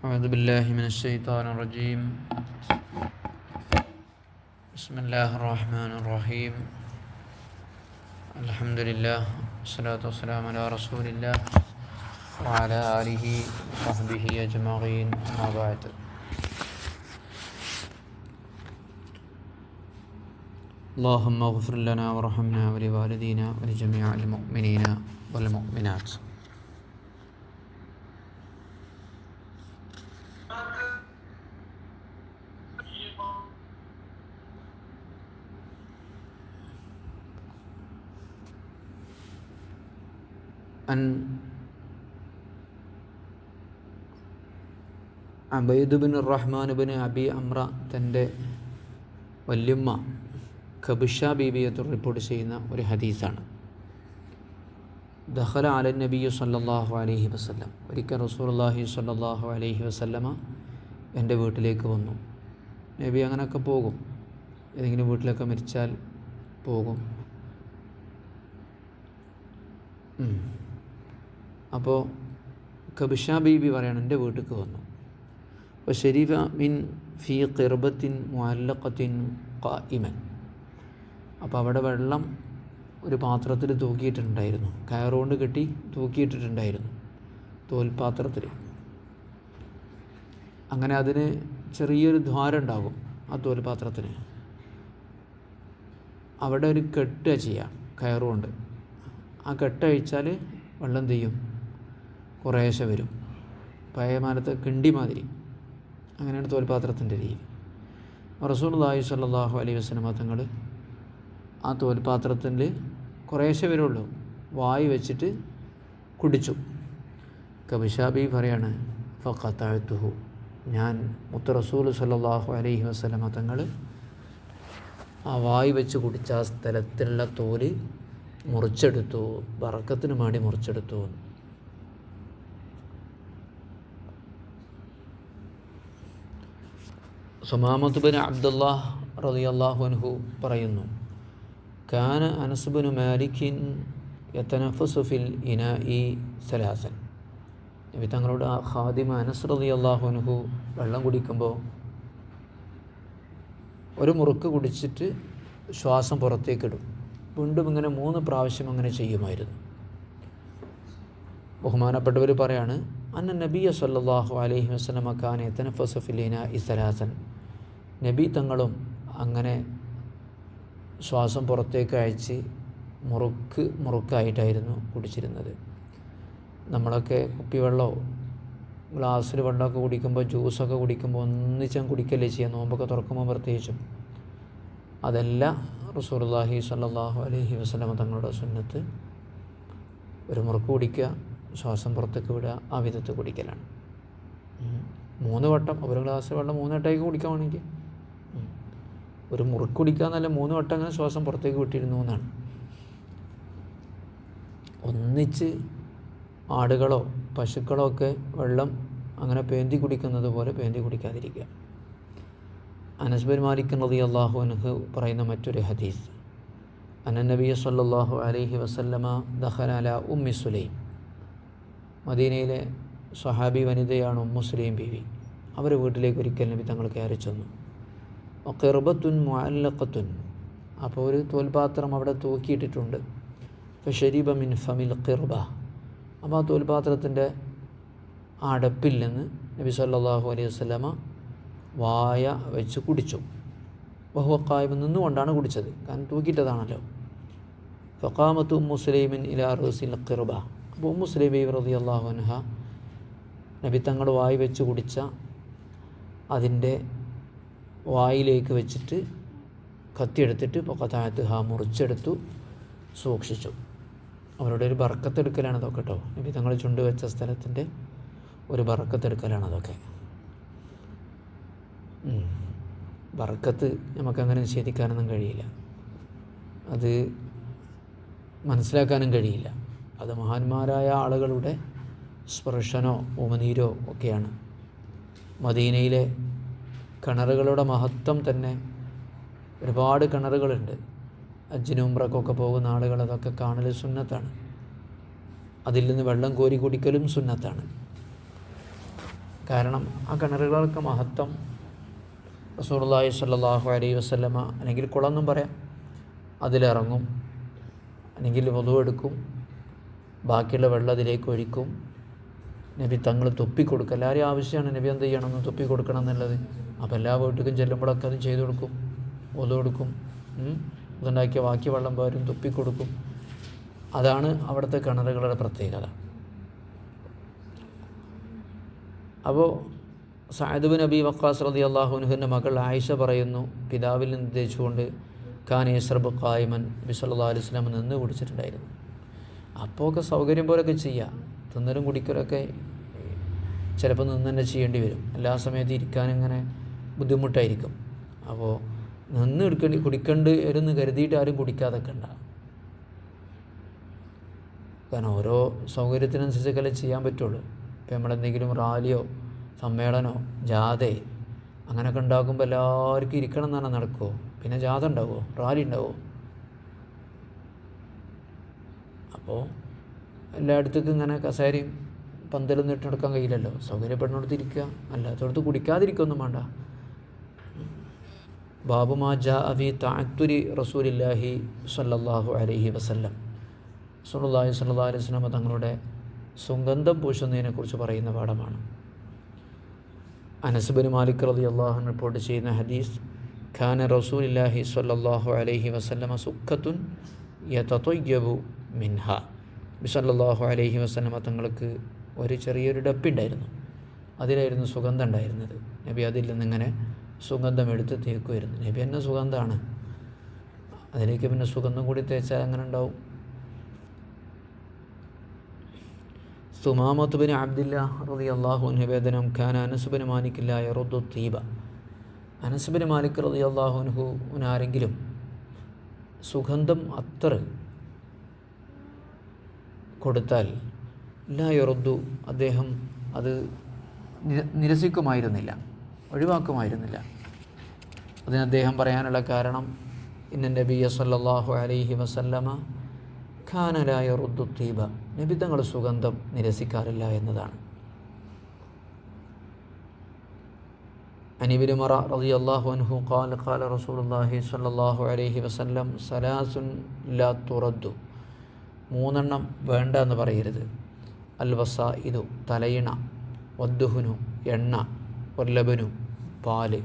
أعوذ بالله من الشيطان الرجيم. بسم الله الرحمن الرحيم. الحمد لله والصلاة والسلام على رسول الله وعلى آله وصحبه أجمعين. أما بعد. اللهم اغفر لنا وارحمنا ولوالدينا ولجميع المؤمنين والمؤمنات. അബൈദ് bin Rahman bin Abi അമ്ര തൻ്റെ വല്യമ്മ ഖബിഷ ബീബിയത്ത് റിപ്പോർട്ട് ചെയ്യുന്ന ഒരു ഹദീസാണ്. ദഖല അല നബി സല്ലല്ലാഹു അലൈഹി വസല്ലം, ഒരിക്കൽ റസൂലുള്ളാഹി സല്ലല്ലാഹു അലൈഹി വസല്ലമ എൻ്റെ വീട്ടിലേക്ക് വന്നു. നബി അങ്ങനെയൊക്കെ പോകും, ഏതെങ്കിലും വീട്ടിലൊക്കെ മരിച്ചാൽ പോകും. അപ്പോൾ ഖബിഷ ബീബി പറയാണ്, എൻ്റെ വീട്ടിലേക്ക് വന്നു. അപ്പോൾ ശരീഫ മിൻ ഫീ ഖിർബത്തിൻ മുഅല്ലഖത്തിൻ ഖായിമൻ. അപ്പോൾ അവിടെ വെള്ളം ഒരു പാത്രത്തിൽ തൂക്കിയിട്ടുണ്ടായിരുന്നു, കയറുകൊണ്ട് കെട്ടി തൂക്കിയിട്ടിട്ടുണ്ടായിരുന്നു, തോൽപാത്രത്തിൽ. അങ്ങനെ അതിന് ചെറിയൊരു ദ്വാരം ഉണ്ടാകും ആ തോൽപാത്രത്തിന്. അവിടെ ഒരു കെട്ട് ചെയ്യാം കയറുകൊണ്ട്. ആ കെട്ടഴിച്ചാൽ വെള്ളം ചെയ്യും, കുറേശ്ശെ വരും, പഴയ കാലത്തെ കിണ്ടി മാതിരി. അങ്ങനെയാണ് തോൽപാത്രത്തിൻ്റെ രീതി. റസൂലുള്ളാഹി സ്വല്ലല്ലാഹു അലൈഹി വസല്ലം തങ്ങൾ ആ തോൽപാത്രത്തിൽ കുറേശ്ശെ വരുള്ളൂ, വായി വെച്ചിട്ട് കുടിച്ചു. ഖബിഷ ബീബി പറയാണ്, ഫഖതഅതുഹു, ഞാൻ മുത്ത് റസൂൽ സ്വല്ലല്ലാഹു അലൈഹി വസല്ലം തങ്ങൾ ആ വായി വെച്ച് കുടിച്ച ആ സ്ഥലത്തുള്ള തോല് മുറിച്ചെടുത്തു, ബറക്കത്തിന് വേണ്ടി മുറിച്ചെടുത്തു. സുമാമത്ത് ബിൻ അബ്ദുല്ലാഹ് റളിയല്ലാഹു അൻഹു പറയുന്നു, കാന അനസ് ബിൻ മാലിക്കിൻ യതനഫസു ഫിൽ ഇനാഇ സലാസൻ. നബി തങ്ങളുടെ ഖാദിമ അനസ് റളിയല്ലാഹു അൻഹു വെള്ളം കുടിക്കുമ്പോൾ ഒരു മുറുക്ക് കുടിച്ചിട്ട് ശ്വാസം പുറത്തേക്കിടും. വീണ്ടും ഇങ്ങനെ 3 പ്രാവശ്യം അങ്ങനെ ചെയ്യുമായിരുന്നു. ബഹുമാനപ്പെട്ടവർ പറയാണ്, അന്ന നബിയ സല്ലല്ലാഹു അലൈഹി വസല്ലമ കാന യതനഫസു ഫിൽ ഇനാഇ സലാസൻ. നബി തങ്ങളും അങ്ങനെ ശ്വാസം പുറത്തേക്ക് അയച്ച് മുറുക്കായിട്ടായിരുന്നു കുടിച്ചിരുന്നത്. നമ്മളൊക്കെ കുപ്പിവെള്ളമോ ഗ്ലാസ്സിൽ വെള്ളമൊക്കെ കുടിക്കുമ്പോൾ, ജ്യൂസൊക്കെ കുടിക്കുമ്പോൾ ഒന്നിച്ചാൽ കുടിക്കല്ലേ ചെയ്യുക, നോമ്പൊക്കെ തുറക്കുമ്പോൾ പ്രത്യേകിച്ചും. അതല്ല റസൂലുള്ളാഹി സ്വല്ലല്ലാഹു അലൈഹി വസല്ലമ തങ്ങളുടെ സുന്നത്ത്. ഒരു മുറുക്ക് കുടിക്കുക, ശ്വാസം പുറത്തേക്ക് വിടുക, ആ വിധത്തിൽ കുടിക്കലാണ്. 3 വട്ടം, ഒരു ഗ്ലാസ് വെള്ളം 3 വട്ടമായിട്ട് കുടിക്കാൻ വേണമെങ്കിൽ ഒരു മുറുക്ക് കുടിക്കുക എന്നല്ല, 3 വട്ടം അങ്ങനെ ശ്വാസം പുറത്തേക്ക് വിട്ടിരുന്നു എന്നാണ്. ഒന്നിച്ച് ആടുകളോ പശുക്കളോ ഒക്കെ വെള്ളം അങ്ങനെ പേന്തി കുടിക്കുന്നത് പോലെ പേന്തി കുടിക്കാതിരിക്കുക. അനസ് ബിൻ മാലിക് റളിയല്ലാഹു അൻഹു പറയുന്ന മറ്റൊരു ഹദീസ്, അന്ന നബിയ സല്ലല്ലാഹു അലൈഹി വസല്ലമ ദഖല അലാ ഉമ്മി സുലൈം. മദീനയിലെ സ്വഹാബി വനിതയാണ് ഉമ്മു സുലൈം ബീവി. അവരുടെ വീട്ടിലേക്ക് ഒരിക്കൽ നബി തങ്ങൾ കയറി ചെന്നു. ഖിർബത്തുൻ മുഅല്ലഖത്തുൻ, അപ്പോൾ ഒരു തോൽപാത്രം അവിടെ തൂക്കിയിട്ടിട്ടുണ്ട്. ഫശരിബ മിൻ ഫമിൽ ഖിർബ, അപ്പോൾ ആ തോൽപാത്രത്തിൻ്റെ അടപ്പിൽ നിന്ന് നബി സല്ലല്ലാഹു അലൈഹി വസല്ലമ വായ വെച്ച് കുടിച്ചു. വഹുവ ഖായിം, നിന്നുകൊണ്ടാണ് കുടിച്ചത്, കാരണം തൂക്കിയിട്ടതാണല്ലോ. ഫഖാമത്ത് ഉമ്മു സുലൈമിൻ ഇലാ റൂസിൽ ഖിർബ. അപ്പോൾ ഉമ്മു സുലൈം റളിയല്ലാഹു അൻഹ നബി തങ്ങൾ വായി വെച്ച് കുടിച്ച അതിൻ്റെ വായിലേക്ക് വെച്ചിട്ട് കത്തിയെടുത്തിട്ട് ഫഖതഅതുഹ, മുറിച്ചെടുത്തു, സൂക്ഷിച്ചു. അവരുടെ ഒരു ബർക്കത്തെടുക്കലാണ് അതൊക്കെ കേട്ടോ. നബി തങ്ങൾ ചുണ്ട് വെച്ച സ്ഥലത്തിൻ്റെ ഒരു ബർക്കത്തെടുക്കലാണ് അതൊക്കെ. ബർക്കത്ത് നമുക്കങ്ങനെ നിഷേധിക്കാനൊന്നും കഴിയില്ല, അത് മനസ്സിലാക്കാനും കഴിയില്ല. അത് മഹാന്മാരായ ആളുകളുടെ സ്പർശനോ ഉമനീരോ ഒക്കെയാണ്. മദീനയിലെ കിണറുകളുടെ മഹത്വം തന്നെ, ഒരുപാട് കിണറുകളുണ്ട്. ഹജ്ജിനും ഉംറയ്ക്കൊക്കെ പോകുന്ന ആളുകൾ അതൊക്കെ കാണൽ സുന്നത്താണ്. അതിൽ നിന്ന് വെള്ളം കോരി കുടിക്കലും സുന്നത്താണ്. കാരണം ആ കിണറുകൾക്ക് മഹത്വം റസൂലുള്ളാഹി സ്വല്ലല്ലാഹു അലൈഹി വസല്ലമ അല്ലെങ്കിൽ കുളമെന്നും പറയാം, അതിലിറങ്ങും, അല്ലെങ്കിൽ വുളു എടുക്കും, ബാക്കിയുള്ള വെള്ളം അതിലേക്ക് ഒഴിക്കും. നബി തങ്ങൾ തൊപ്പിക്കൊടുക്കുക, എല്ലാവരും ആവശ്യമാണ് നബി എന്ത് ചെയ്യണമെന്ന് തൊപ്പിക്കൊടുക്കണം എന്നുള്ളത്. അപ്പോൾ എല്ലാ വീട്ടിലും ചെല്ലുമ്പോഴൊക്കെ അത് ചെയ്തു കൊടുക്കും, വുളു എടുക്കും, ഇതുണ്ടാക്കിയ ബാക്കി വെള്ളം പോരും തൊപ്പിക്കൊടുക്കും. അതാണ് അവിടുത്തെ കിണറുകളുടെ പ്രത്യേകത. അപ്പോൾ സഅദ് ബിൻ അബി വഖാസ് റളിയല്ലാഹു അൻഹുവിൻ്റെ മകൾ ആയിഷ പറയുന്നു, പിതാവിൽ നിന്ന് ഉദ്ദേശിച്ചുകൊണ്ട് കാന യശ്റബു ഖായിമൻ, നബി സല്ലല്ലാഹു അലൈഹി വസല്ലം നിന്ന് കുടിച്ചിട്ടുണ്ടായിരുന്നു. അപ്പോൾ ഒക്കെ സൗകര്യം പോലൊക്കെ ചെയ്യുക, തിന്നലും കുടിക്കലൊക്കെ ചിലപ്പോൾ നിന്ന് തന്നെ ചെയ്യേണ്ടി വരും. എല്ലാ സമയത്തും ഇരിക്കാനിങ്ങനെ ബുദ്ധിമുട്ടായിരിക്കും. അപ്പോൾ നിന്ന് കുടിക്കേണ്ടി വരുമെന്ന് കരുതിയിട്ട് ആരും കുടിക്കാതൊക്കെ ഉണ്ടാകും. കാരണം ഓരോ സൗകര്യത്തിനനുസരിച്ചൊക്കെ ചെയ്യാൻ പറ്റുള്ളൂ. ഇപ്പോൾ നമ്മളെന്തെങ്കിലും റാലിയോ സമ്മേളനമോ ജാഥയോ അങ്ങനെയൊക്കെ ഉണ്ടാക്കുമ്പോൾ എല്ലാവർക്കും ഇരിക്കണം എന്ന് പറഞ്ഞാൽ നടക്കുമോ? പിന്നെ ജാഥ ഉണ്ടാവുമോ? റാലി ഉണ്ടാവുമോ? അപ്പോൾ എല്ലായിടത്തേക്കും ഇങ്ങനെ കസേരയും പന്തലൊന്നും ഇട്ട് നടക്കാൻ കഴിയില്ലല്ലോ. സൗകര്യപ്പെടുന്നിടത്ത് ഇരിക്കുക, അല്ലാത്തടത്ത് കുടിക്കാതിരിക്കൊന്നും വേണ്ട. ബാബു മാ ജാഅ ഫീ തഅത്തുരി റസൂലില്ലാഹി സ്വല്ലല്ലാഹു അലൈഹി വസല്ലം, റസൂലുള്ളാഹി സ്വല്ലല്ലാഹു അലൈഹി വസല്ലം തങ്ങളുടെ സുഗന്ധം പൂശുന്നതിനെക്കുറിച്ച് പറയുന്ന പാഠമാണ്. അനസ് ബിൻ മാലിക് റളിയല്ലാഹു അൻഹു റിപ്പോർട്ട് ചെയ്യുന്ന ഹദീസ്, ഖാന റസൂലുള്ളാഹി സ്വല്ലല്ലാഹു അലൈഹി വസല്ലമ സുഖത്തുൻ യതതയ്യബു മിൻഹ, നബി സല്ലല്ലാഹു അലൈഹി വസല്ലമ തങ്ങൾക്ക് ഒരു ചെറിയൊരു ഡപ്പിണ്ടായിരുന്നു, അതിലായിരുന്നു സുഗന്ധം ഉണ്ടായിരുന്നത്. നബി അതിൽ നിന്നിങ്ങനെ സുഗന്ധം എടുത്ത് തേക്കുമായിരുന്നു. നബി തന്നെ സുഗന്ധമാണ്, അതിലേക്ക് പിന്നെ സുഗന്ധം കൂടി തേച്ചാൽ അങ്ങനെ ഉണ്ടാവും. സുമാമത്ത് ബിൻ അബ്ദില്ലാഹ് റളിയല്ലാഹു അൻഹു വേദനം, ഖാന അനസ് ബിൻ മാലിക് ലാ യറുദ്ദു തീബ, അനസ് ബിൻ മാലിക് റളിയല്ലാഹു അൻഹുവിന് ആരെങ്കിലും സുഗന്ധം അത്തർ കൊടുത്താൽ ലാ യറുദ്ദു, അദ്ദേഹം അത് നിരസിക്കുമായിരുന്നില്ല, ഒഴിവാക്കുമായിരുന്നില്ല. അതിന് അദ്ദേഹം പറയാനുള്ള കാരണം, ഇന്ന നബിയ സല്ലല്ലാഹു അലൈഹി വസല്ലമ ഖാന ലാ യറുദ്ദു തീബ, നബി തങ്ങൾ സുഗന്ധം നിരസിക്കാറില്ല എന്നതാണ്. അനിബിൻ ഉമർ റളിയല്ലാഹു അൻഹു ഖാല ഖാല റസൂലുള്ളാഹി സ്വല്ലല്ലാഹു അലൈഹി വസല്ലം സലാസുൻ ലാ തുറദ്ദു, മൂന്നെണ്ണം വേണ്ട എന്ന് പറയരുത്. അൽ വസാഇദു, തലയിണ, വദ്ദുഹുനു, എണ്ണ, വല്ലബനു, പാല്.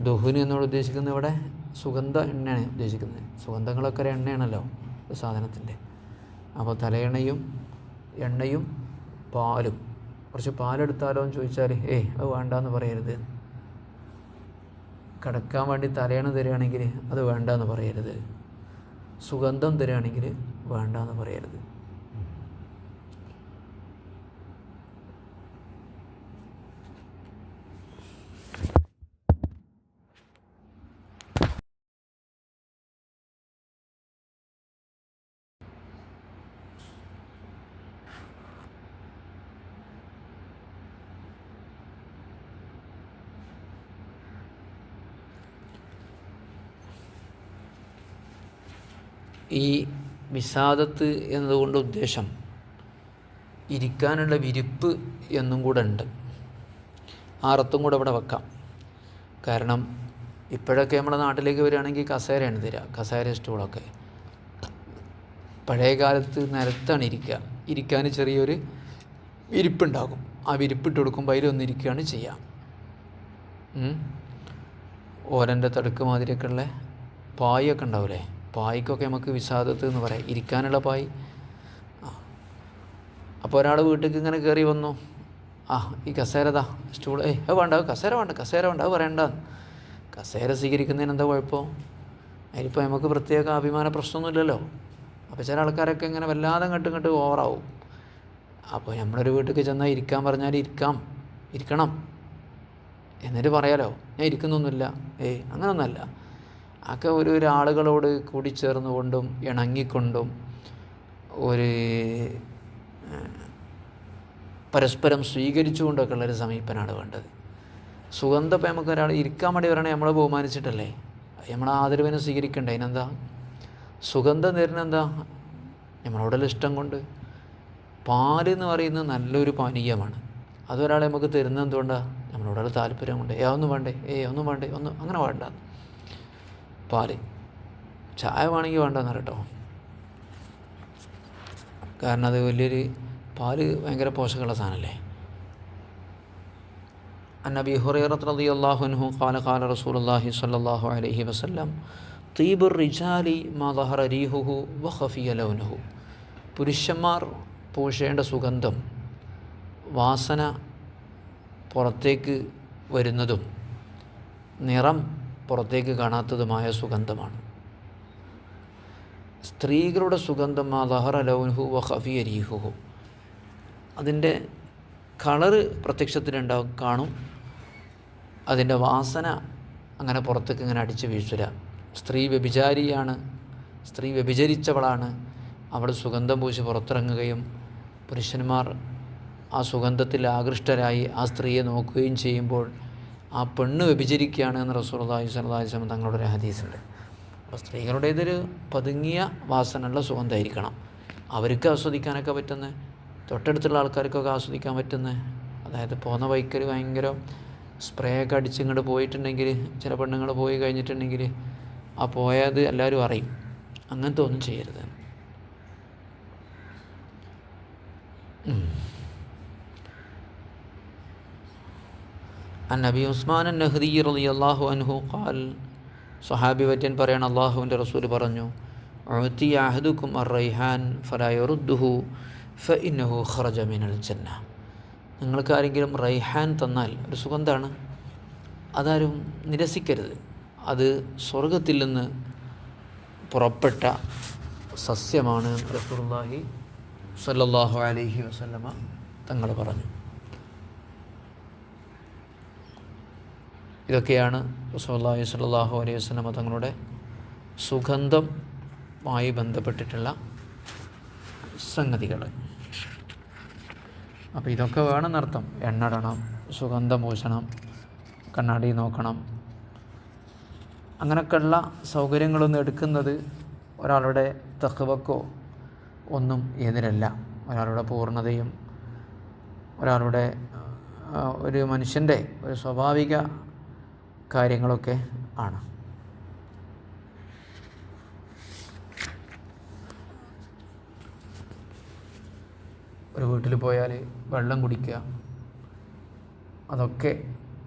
ദുഹുന് എന്നോട് ഉദ്ദേശിക്കുന്നത് ഇവിടെ സുഗന്ധ എണ്ണയാണ് ഉദ്ദേശിക്കുന്നത്. സുഗന്ധങ്ങളൊക്കെ ഒരു എണ്ണയാണല്ലോ ഒരു സാധനത്തിൻ്റെ. അപ്പോൾ തലയെണ്ണയും എണ്ണയും പാലും. കുറച്ച് പാലെടുത്താലോ എന്ന് ചോദിച്ചാൽ അത് വേണ്ടാന്ന് പറയരുത്. കിടക്കാൻ വേണ്ടി തലയണ തരികയാണെങ്കിൽ അത് വേണ്ടാന്ന് പറയരുത്. സുഗന്ധം തരികയാണെങ്കിൽ വേണ്ടാന്ന് പറയരുത്. ഈ വിസാദത്ത് എന്നതുകൊണ്ട് ഉദ്ദേശം ഇരിക്കാനുള്ള വിരിപ്പ് എന്നും കൂടെ ഉണ്ട്. ആ അർത്ഥം കൂടെ ഇവിടെ വെക്കാം. കാരണം ഇപ്പോഴൊക്കെ നമ്മുടെ നാട്ടിലേക്ക് വരികയാണെങ്കിൽ കസേരയാണ് തരിക, കസേര സ്റ്റൂളൊക്കെ. പഴയ കാലത്ത് നിലത്താണ് ഇരിക്കുക. ഇരിക്കാൻ ചെറിയൊരു വിരിപ്പുണ്ടാകും. ആ വിരിപ്പിട്ട് കൊടുക്കുമ്പോൾ അതിലൊന്നിരിക്കുകയാണ് ചെയ്യുക. ഓലൻ്റെ തടുക്ക് മാതിരിയൊക്കെ ഉള്ള പായൊക്കെ ഉണ്ടാവില്ലേ, പായ്ക്കൊക്കെ നമുക്ക് വിസാദത്ത് എന്ന് പറയാം, ഇരിക്കാനുള്ള പായ്. അപ്പോൾ ഒരാൾ വീട്ടിലേക്ക് ഇങ്ങനെ കയറി വന്നു, ഈ കസേരതാ സ്റ്റൂൾ, അത് വേണ്ട, കസേര വേണ്ട, കസേര വേണ്ട, അത് പറയണ്ട. കസേര സ്വീകരിക്കുന്നതിന് എന്താ കുഴപ്പം? അതിലിപ്പോൾ നമുക്ക് പ്രത്യേക അഭിമാന പ്രശ്നമൊന്നുമില്ലല്ലോ. അപ്പോൾ ചില ആൾക്കാരൊക്കെ ഇങ്ങനെ വല്ലാതെ ഇങ്ങോട്ട് ഓവറാവും. അപ്പോൾ നമ്മളൊരു വീട്ടിലേക്ക് ചെന്നാൽ ഇരിക്കാൻ പറഞ്ഞാൽ ഇരിക്കണം എന്നിട്ട് പറയാലോ ഞാൻ ഇരിക്കുന്നൊന്നുമില്ല. അങ്ങനൊന്നുമല്ല. ഒക്കെ ഒരു ആളുകളോട് കൂടിച്ചേർന്നുകൊണ്ടും ഇണങ്ങിക്കൊണ്ടും ഒരു പരസ്പരം സ്വീകരിച്ചുകൊണ്ടൊക്കെ ഉള്ളൊരു സമീപനമാണ് വേണ്ടത്. സുഗന്ധം ഇപ്പം നമുക്ക് ഒരാൾ ഇരിക്കാൻ വേണ്ടി പറയണേ നമ്മളെ ബഹുമാനിച്ചിട്ടല്ലേ, നമ്മളെ ആദരവിനെ സ്വീകരിക്കണ്ടേ. അതിനെന്താ സുഗന്ധം തരുന്നെന്താ? നമ്മളോടുള്ള ഇഷ്ടം കൊണ്ട്. പാല് എന്ന് പറയുന്നത് നല്ലൊരു പാനീയമാണ്. അതൊരാളെ നമുക്ക് തരുന്നത് എന്തുകൊണ്ടാണ്? നമ്മളോടുള്ള താല്പര്യം കൊണ്ട്. ഒന്നും വേണ്ടേ, ഒന്നും വേണ്ടേ, ഒന്നും അങ്ങനെ വേണ്ട. പാല്, ചായ വേണമെങ്കിൽ വേണ്ടെന്ന് കേട്ടോ. കാരണം അത് വലിയൊരു പാല് ഭയങ്കര പോഷകമുള്ള സാധനമല്ലേ. അൻ അബീ ഹുറൈറത്ത് റളിയല്ലാഹു അൻഹു ഖാല ഖാല റസൂലുള്ളാഹി സ്വല്ലല്ലാഹു അലൈഹി വസല്ലം തീബുർ റിജാലി മാ ദഹറ റീഹുഹു വ ഖഫിയ ലൗനുഹു. പുരുഷന്മാർ പൂശേണ്ട സുഗന്ധം വാസന പുറത്തേക്ക് വരുന്നതും നിറം പുറത്തേക്ക് കാണാത്തതുമായ സുഗന്ധമാണ്. സ്ത്രീകളുടെ സുഗന്ധം മാ ദഹറ ലൗനുഹു വ ഖഫിയ റീഹുഹു, അതിൻ്റെ കളറ് പ്രത്യക്ഷത്തിലുണ്ടാവും, കാണും, അതിൻ്റെ വാസന അങ്ങനെ പുറത്തേക്ക് ഇങ്ങനെ അടിച്ച് വീഴ്ചില്ല. സ്ത്രീ വ്യഭിചാരിയാണ്, സ്ത്രീ വ്യഭിചരിച്ചവളാണ്, അവൾ സുഗന്ധം പൂശി പുറത്തിറങ്ങുകയും പുരുഷന്മാർ ആ സുഗന്ധത്തിൽ ആകൃഷ്ടരായി ആ സ്ത്രീയെ നോക്കുകയും ചെയ്യുമ്പോൾ ആ പെണ്ണ് വ്യഭിചരിക്കുകയാണ് എന്ന് റസൂലുള്ളാഹി സ്വല്ലല്ലാഹു അലൈഹി വസല്ലം തങ്ങളുടെ ഒരു ഹദീസുണ്ട്. അപ്പോൾ സ്ത്രീകളുടേതൊരു പതുങ്ങിയ വാസനയുള്ള സുഗന്ധമായിരിക്കണം, അവർക്ക് ആസ്വദിക്കാനൊക്കെ പറ്റുന്നത്, തൊട്ടടുത്തുള്ള ആൾക്കാർക്കൊക്കെ ആസ്വദിക്കാൻ പറ്റുന്നത്. അതായത് പോകുന്ന ബൈക്കിൽ ഭയങ്കര സ്പ്രേ ഒക്കെ അടിച്ച് ഇങ്ങോട്ട് പോയിട്ടുണ്ടെങ്കിൽ, ചില പെണ്ണുങ്ങൾ പോയി കഴിഞ്ഞിട്ടുണ്ടെങ്കിൽ ആ പോയത് എല്ലാവരും അറിയും. അങ്ങനത്തെ ഒന്നും ചെയ്യരുത്. അൻ നബി ഉസ്മാൻ നഹ്ദി റളിയല്ലാഹു അൻഹു ഖാൽ, സ്വഹാബി വര്യൻ പറയണം, അള്ളാഹുവിൻ്റെ റസൂൽ പറഞ്ഞു, ഉഅ്തിയ അഹദുക്കും അർ-റൈഹാൻ ഫലാ യറുദ്ദുഹു ഫഇന്നഹു ഖറജ മിനൽ ജന്ന. നിങ്ങൾക്ക് ആരെങ്കിലും റൈഹാൻ തന്നാൽ, ഒരു സുഗന്ധമാണ്, അതാരും നിരസിക്കരുത്. അത് സ്വർഗത്തിൽ നിന്ന് പുറപ്പെട്ട സസ്യമാണ് റസൂലുള്ളാഹി സ്വല്ലല്ലാഹു അലൈഹി വസല്ലമ തങ്ങൾ പറഞ്ഞു. ഇതൊക്കെയാണ് റസൂലുള്ളാഹി സ്വല്ലല്ലാഹു അലൈഹി വസല്ലമ തങ്ങളുടെ സുഗന്ധമായി ബന്ധപ്പെട്ടിട്ടുള്ള സംഗതികൾ. അപ്പോൾ ഇതൊക്കെ വേണമെന്നർത്ഥം. എണ്ണ ഇടണം, സുഗന്ധം പൂശണം, കണ്ണാടി നോക്കണം, അങ്ങനെയൊക്കെയുള്ള സൗകര്യങ്ങളൊന്നും എടുക്കുന്നത് ഒരാളുടെ തഖ്വക്കോ ഒന്നും എതിരല്ല. ഒരാളുടെ പൂർണ്ണതയും ഒരാളുടെ ഒരു മനുഷ്യൻ്റെ ഒരു സ്വാഭാവിക കാര്യങ്ങളൊക്കെ ആണ്. ഒരു വീട്ടിൽ പോയാൽ വെള്ളം കുടിക്കുക, അതൊക്കെ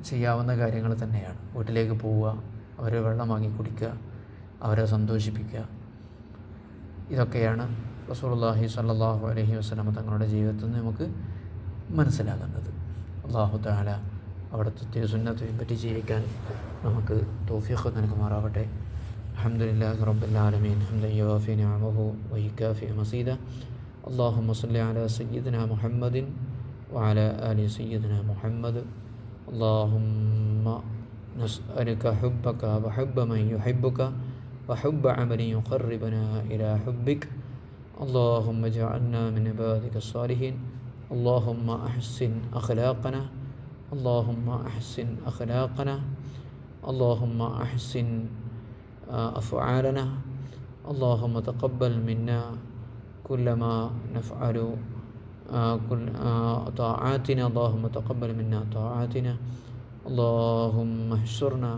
ചെയ്യാവുന്ന കാര്യങ്ങൾ തന്നെയാണ്. വീട്ടിലേക്ക് പോവുക, അവരെ വെള്ളം വാങ്ങി കുടിക്കുക, അവരെ സന്തോഷിപ്പിക്കുക, ഇതൊക്കെയാണ് റസൂലുള്ളാഹി സ്വല്ലല്ലാഹു അലൈഹി വസല്ലം തങ്ങളുടെ ജീവിതത്തിൽ നിന്ന് നമുക്ക് മനസ്സിലാകുന്നത്. അല്ലാഹു തആല അവിടുത്തെ തിരുസുന്നത്ത് പിൻപറ്റി ജീവിക്കാൻ നമുക്ക് തൗഫീഖ് നൽകുമാറാവട്ടെ. അൽഹംദുലില്ലാഹി റബ്ബിൽ ആലമീൻ ഹംദൻ യുവാഫി നിഅമഹു വയുകാഫി മസീദ. اللهم صل على سيدنا محمد وعلى آل سيدنا محمد. اللهم نسألك حبك وحب من يحبك وحب عمل يقربنا إلى حبك. اللهم اجعلنا من عبادك الصالحين. اللهم أحسن أخلاقنا، اللهم أحسن أخلاقنا، اللهم أحسن أفعالنا. اللهم تقبل منا كل ما نفعل كل طاعاتنا. اللهم تقبل منا طاعاتنا. اللهم احشرنا